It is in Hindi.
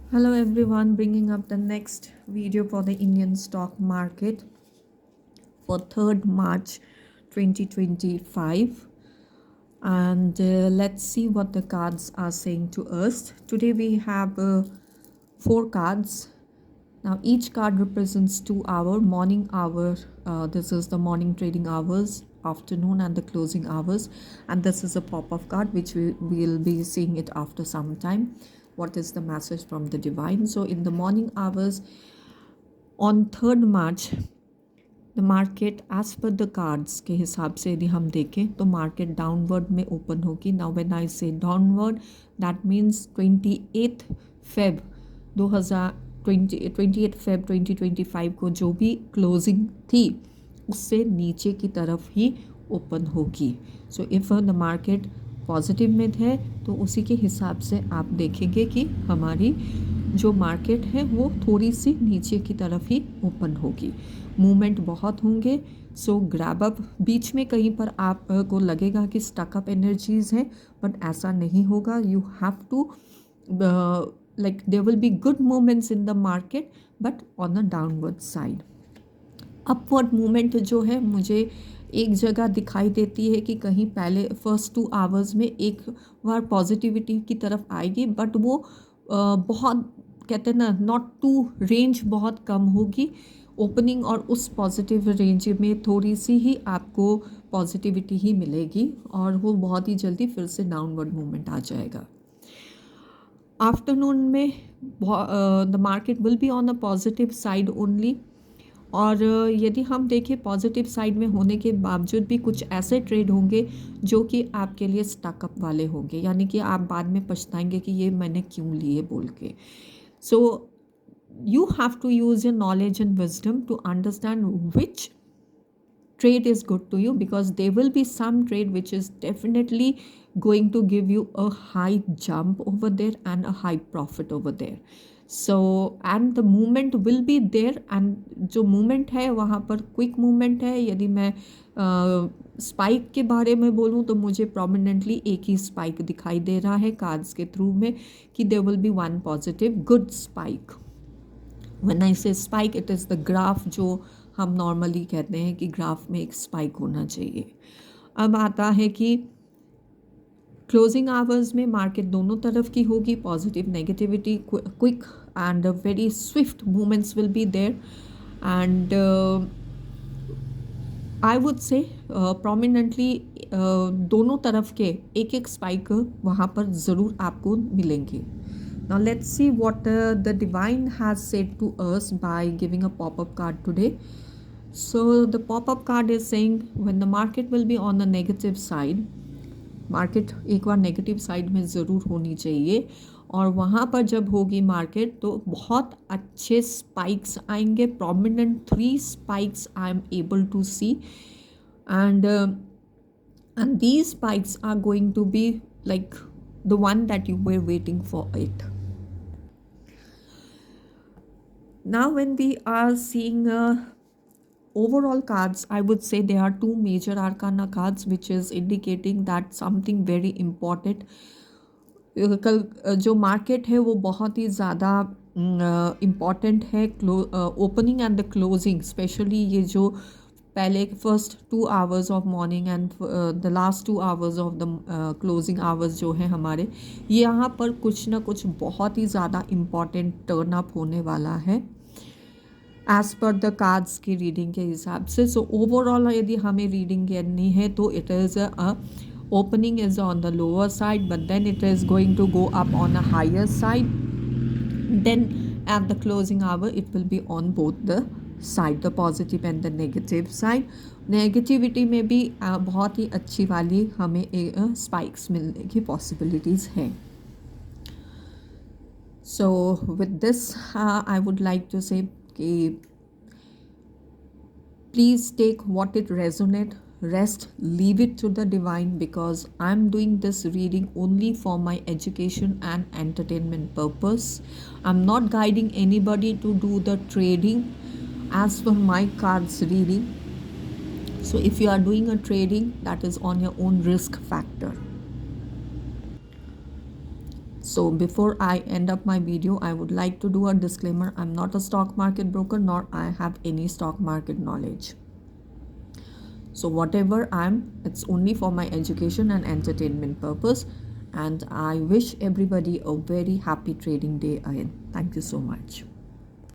Hello everyone, bringing up the next video for the Indian stock market for 3rd March 2025. And let's see what the cards are saying to us. Today we have 4 cards. Now each card represents 2 hour, morning hour. This is the morning trading hours, afternoon and the closing hours. And this is a pop-up card which we will be seeing it after some time. What is the message from the divine? So in the morning hours on 3rd March, the market as per the cards के हिसाब से यदि हम देखें तो मार्केट डाउनवर्ड में ओपन होगी. Now when I say downward that means 28 Feb 2025 को जो भी क्लोजिंग थी उससे नीचे की तरफ ही ओपन होगी. So if the market positive में है तो उसी के हिसाब से आप देखेंगे कि हमारी जो मार्केट है वो थोड़ी सी नीचे की तरफ ही ओपन होगी. मूवमेंट बहुत होंगे. सो ग्रैब अप बीच में कहीं पर आप को लगेगा कि स्टकअप एनर्जीज हैं, बट ऐसा नहीं होगा. You have to like there will be good movements in the market but on the downward side. Upward movement जो है मुझे एक जगह दिखाई देती है कि कहीं पहले फर्स्ट 2 आवर्स में एक बार पॉजिटिविटी की तरफ आएगी, बट वो बहुत कहते हैं ना नॉट टू रेंज बहुत कम होगी. ओपनिंग और उस पॉजिटिव रेंज में थोड़ी सी ही आपको पॉजिटिविटी ही मिलेगी और वो बहुत ही जल्दी फिर से डाउनवर्ड मूवमेंट आ जाएगा. आफ्टरनून में the market will be on the positive side only. और यदि हम देखें पॉजिटिव साइड में होने के बावजूद भी कुछ ऐसे ट्रेड होंगे जो कि आपके लिए स्टकअप वाले होंगे, यानी कि आप बाद में पछताएंगे कि ये मैंने क्यों लिए बोल के. सो you have to use your knowledge and wisdom to understand which trade is good to you, because there will be some trade which is definitely going to give you a high jump over there and a high profit over there. So and the movement will be there, and जो movement है वहाँ पर quick movement है. यदि मैं स्पाइक के बारे में बोलूँ तो मुझे प्रोमिनेंटली एक ही स्पाइक दिखाई दे रहा है कार्ड्स के थ्रू में कि there will be one positive good spike. When I say spike it is the graph जो हम नॉर्मली कहते हैं कि ग्राफ में एक स्पाइक होना चाहिए. अब आता है कि क्लोजिंग आवर्स में मार्केट दोनों तरफ की होगी. Positive negativity quick and very swift movements will be there. And I would say prominently दोनों तरफ के एक एक स्पाइक वहाँ पर ज़रूर आपको मिलेंगे. Now let's see what the divine has said to us by giving a pop-up card today. So the pop-up card is saying when the market will be on the negative side, market एक बार नेगेटिव साइड में ज़रूर होनी चाहिए और वहाँ पर जब होगी मार्केट तो बहुत अच्छे स्पाइक्स आएंगे. Prominent 3 spikes I am able to see, and these spikes are going to be like the one that you were waiting for it. Now when we are seeing overall cards, I would say there are 2 major arcana cards which is indicating that something very important. कल जो मार्केट है वो बहुत ही ज़्यादा इम्पॉर्टेंट है. Opening and the closing, specially ये जो पहले first 2 hours of morning and the last 2 hours of the closing hours जो है हमारे, यहाँ पर कुछ ना कुछ बहुत ही ज़्यादा इम्पॉर्टेंट टर्न अप होने वाला है एज़ पर द कार्ड्स की रीडिंग के हिसाब से. सो ओवरऑल यदि हमें रीडिंग करनी है तो it is opening is on the lower side, but then it is going to go up on a higher side. Then at the closing hour it will be on both the side, the positive and the negative side. Negativity में भी बहुत ही अच्छी वाली हमें स्पाइक्स मिलने की पॉसिबिलिटीज़ हैं. So with this I would like to say please take what it resonate, rest, leave it to the divine, because I'm doing this reading only for my education and entertainment purpose. I'm not guiding anybody to do the trading as per my cards reading. So if you are doing a trading, that is on your own risk factor. So before I end up my video, I would like to do a disclaimer. I'm not a stock market broker, nor I have any stock market knowledge. So whatever it's only for my education and entertainment purpose. And I wish everybody a very happy trading day ahead. Thank you so much.